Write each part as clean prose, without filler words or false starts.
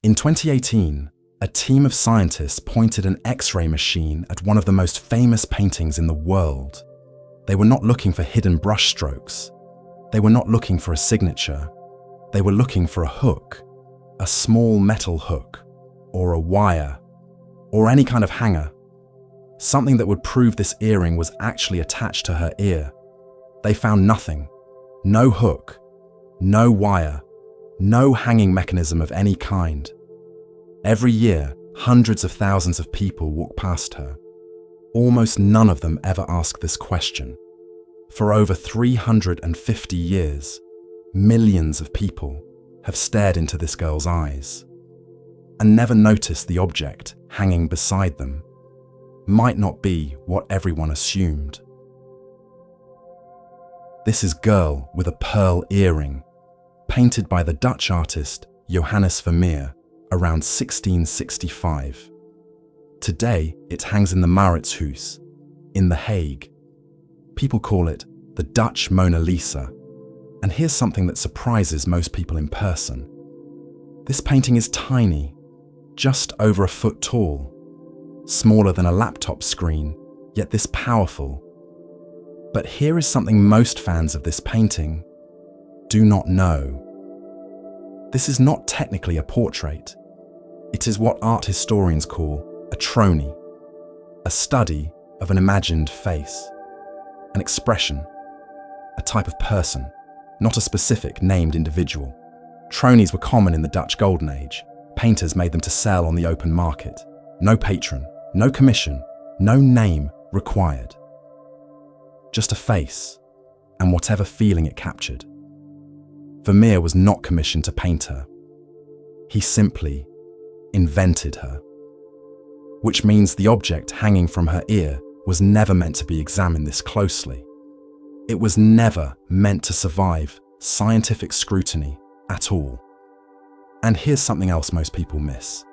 In 2018, a team of scientists pointed an X-ray machine at one of the most famous paintings in the world. They were not looking for hidden brushstrokes. They were not looking for a signature. They were looking for a hook, a small metal hook, or a wire, or any kind of hanger, something that would prove this earring was actually attached to her ear. They found nothing. No hook, no wire, no hanging mechanism of any kind. Every year, hundreds of thousands of people walk past her. Almost none of them ever ask this question. For over 350 years, millions of people have stared into this girl's eyes and never noticed the object hanging beside them might not be what everyone assumed. This is Girl with a Pearl Earring, painted by the Dutch artist Johannes Vermeer around 1665. Today, it hangs in the Mauritshuis, in The Hague. People call it the Dutch Mona Lisa. And here's something that surprises most people in person. This painting is tiny, just over a foot tall, smaller than a laptop screen, yet this powerful. But here is something most fans of this painting do not know. This is not technically a portrait. It is what art historians call a Tronie, a study of an imagined face, an expression, a type of person, not a specific named individual. Tronies were common in the Dutch Golden Age. Painters made them to sell on the open market. No patron, no commission, no name required. Just a face and whatever feeling it captured. Vermeer was not commissioned to paint her. He simply invented her. Which means the object hanging from her ear was never meant to be examined this closely. It was never meant to survive scientific scrutiny at all. And here's something else most people miss.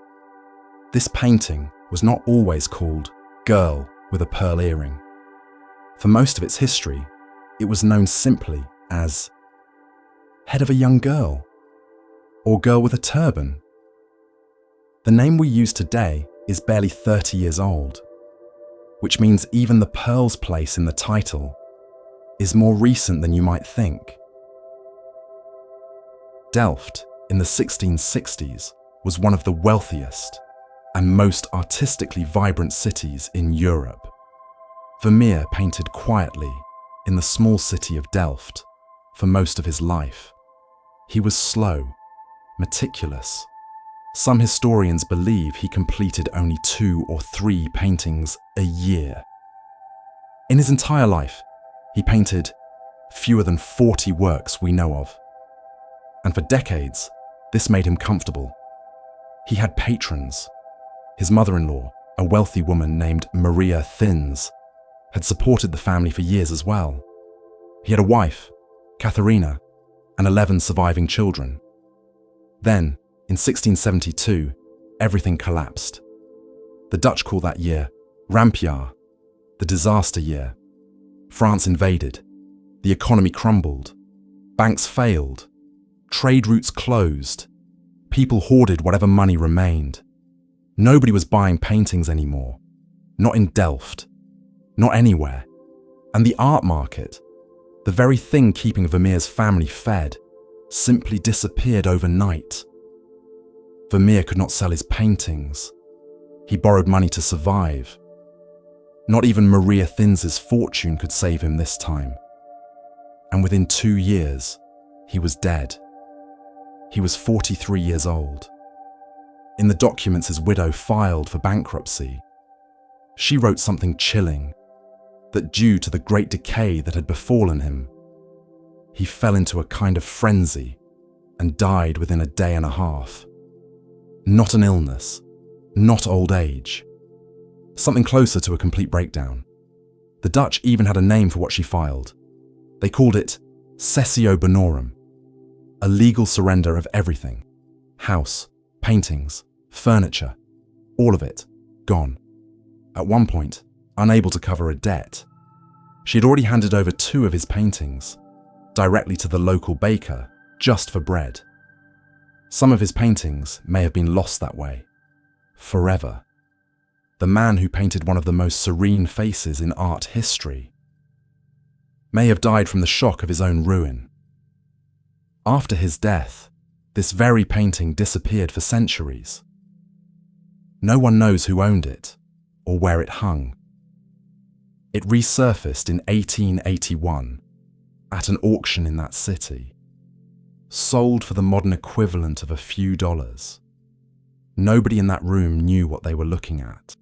This painting was not always called Girl with a Pearl Earring. For most of its history, it was known simply as Head of a Young Girl or Girl with a Turban. The name we use today is barely 30 years old, which means even the pearl's place in the title is more recent than you might think. Delft in the 1660s was one of the wealthiest and most artistically vibrant cities in Europe. Vermeer painted quietly in the small city of Delft for most of his life. He was slow, meticulous. Some historians believe he completed only 2 or 3 paintings a year. In his entire life, he painted fewer than 40 works we know of. And for decades, this made him comfortable. He had patrons. His mother-in-law, a wealthy woman named Mauritshuis, had supported the family for years as well. He had a wife, Katharina, and 11 surviving children. Then, in 1672, everything collapsed. The Dutch call that year Rampjaar, the disaster year. France invaded. The economy crumbled. Banks failed. Trade routes closed. People hoarded whatever money remained. Nobody was buying paintings anymore. Not in Delft. Not anywhere. And the art market, the very thing keeping Vermeer's family fed, simply disappeared overnight. Vermeer could not sell his paintings. He borrowed money to survive. Not even Mauritshuis's fortune could save him this time. And within 2 years, he was dead. He was 43 years old. In the documents his widow filed for bankruptcy, she wrote something chilling, that due to the great decay that had befallen him, he fell into a kind of frenzy and died within a day and a half. Not an illness, not old age. Something closer to a complete breakdown. The Dutch even had a name for what she filed. They called it cessio bonorum, a legal surrender of everything. House, paintings, furniture, all of it, gone. At one point, unable to cover a debt. She had already handed over 2 of his paintings, directly to the local baker, just for bread. Some of his paintings may have been lost that way, forever. The man who painted one of the most serene faces in art history may have died from the shock of his own ruin. After his death, this very painting disappeared for centuries. No one knows who owned it or where it hung. It resurfaced in 1881 at an auction in that city, sold for the modern equivalent of a few dollars. Nobody in that room knew what they were looking at.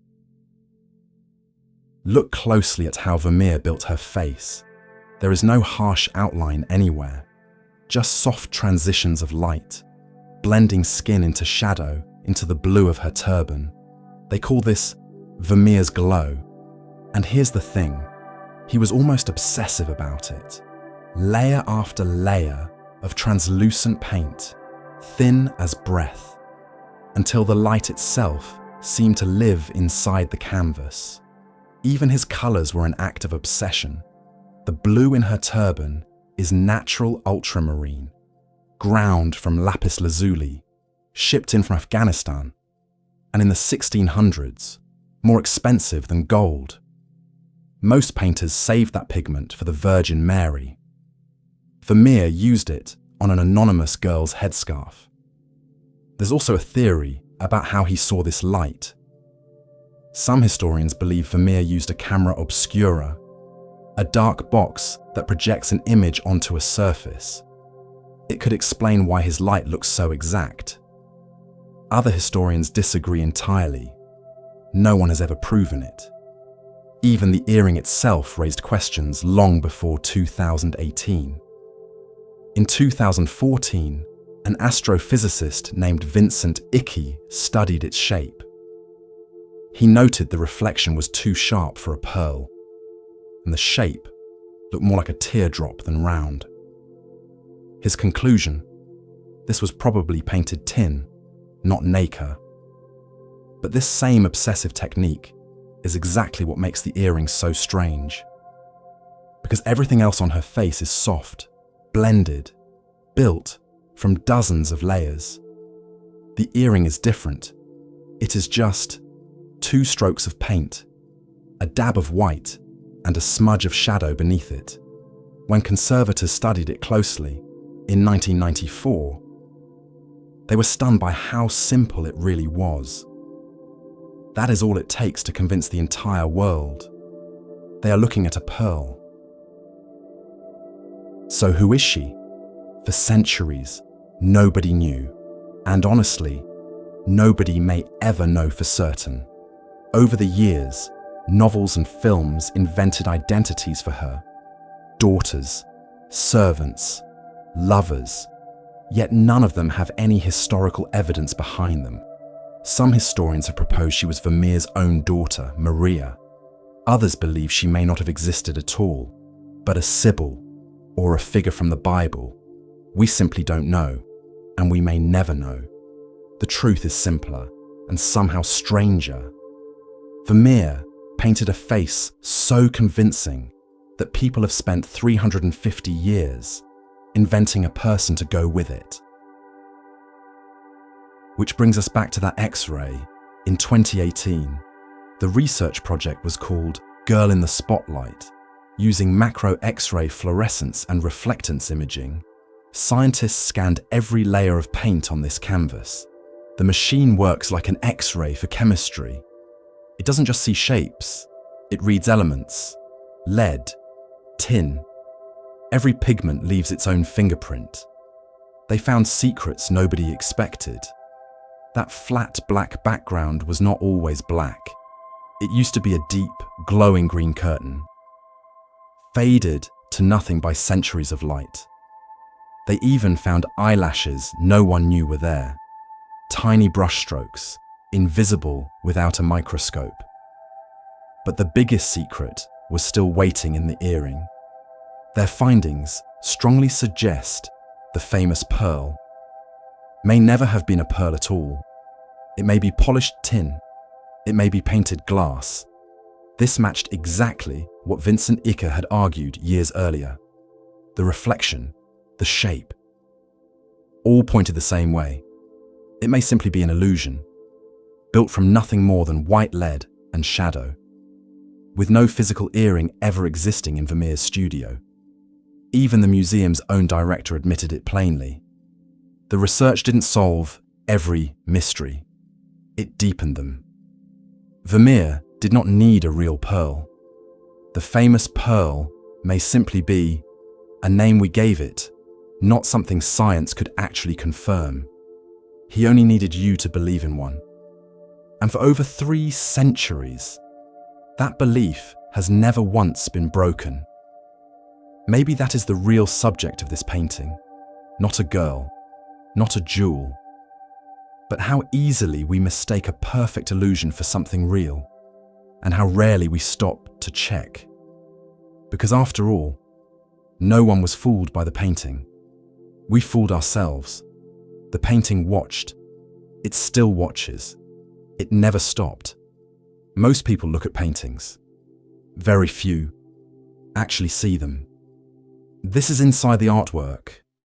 Look closely at how Vermeer built her face. There is no harsh outline anywhere, just soft transitions of light, blending skin into shadow, into the blue of her turban. They call this Vermeer's glow. And here's the thing, he was almost obsessive about it. Layer after layer of translucent paint, thin as breath, until the light itself seemed to live inside the canvas. Even his colours were an act of obsession. The blue in her turban is natural ultramarine, ground from lapis lazuli, shipped in from Afghanistan, and in the 1600s, more expensive than gold. Most painters saved that pigment for the Virgin Mary. Vermeer used it on an anonymous girl's headscarf. There's also a theory about how he saw this light. Some historians believe Vermeer used a camera obscura, a dark box that projects an image onto a surface. It could explain why his light looks so exact. Other historians disagree entirely. No one has ever proven it. Even the earring itself raised questions long before 2018. In 2014, an astrophysicist named Vincent Icke studied its shape. He noted the reflection was too sharp for a pearl, and the shape looked more like a teardrop than round. His conclusion: this was probably painted tin, not nacre. But this same obsessive technique is exactly what makes the earring so strange. Because everything else on her face is soft, blended, built from dozens of layers. The earring is different. It is just 2 strokes of paint, a dab of white, and a smudge of shadow beneath it. When conservators studied it closely, in 1994, they were stunned by how simple it really was. That is all it takes to convince the entire world. They are looking at a pearl. So who is she? For centuries, nobody knew. And honestly, nobody may ever know for certain. Over the years, novels and films invented identities for her. Daughters, servants, lovers. Yet none of them have any historical evidence behind them. Some historians have proposed she was Vermeer's own daughter, Maria. Others believe she may not have existed at all, but a Sibyl or a figure from the Bible. We simply don't know, and we may never know. The truth is simpler and somehow stranger. Vermeer painted a face so convincing that people have spent 350 years inventing a person to go with it. Which brings us back to that X-ray. In 2018, the research project was called Girl in the Spotlight. Using macro X-ray fluorescence and reflectance imaging, scientists scanned every layer of paint on this canvas. The machine works like an X-ray for chemistry. It doesn't just see shapes, it reads elements. Lead, tin. Every pigment leaves its own fingerprint. They found secrets nobody expected. That flat black background was not always black. It used to be a deep, glowing green curtain, faded to nothing by centuries of light. They even found eyelashes no one knew were there. Tiny brushstrokes, invisible without a microscope. But the biggest secret was still waiting in the earring. Their findings strongly suggest the famous pearl may never have been a pearl at all. It may be polished tin. It may be painted glass. This matched exactly what Vincent Icke had argued years earlier. The reflection, the shape, all pointed the same way. It may simply be an illusion, built from nothing more than white lead and shadow, with no physical earring ever existing in Vermeer's studio. Even the museum's own director admitted it plainly. The research didn't solve every mystery, it deepened them. Vermeer did not need a real pearl. The famous pearl may simply be a name we gave it, not something science could actually confirm. He only needed you to believe in one. And for over 3 centuries, that belief has never once been broken. Maybe that is the real subject of this painting. Not a girl, not a jewel, but how easily we mistake a perfect illusion for something real, and how rarely we stop to check. Because after all, no one was fooled by the painting. We fooled ourselves. The painting watched. It still watches. It never stopped. Most people look at paintings. Very few actually see them. This is inside the artwork,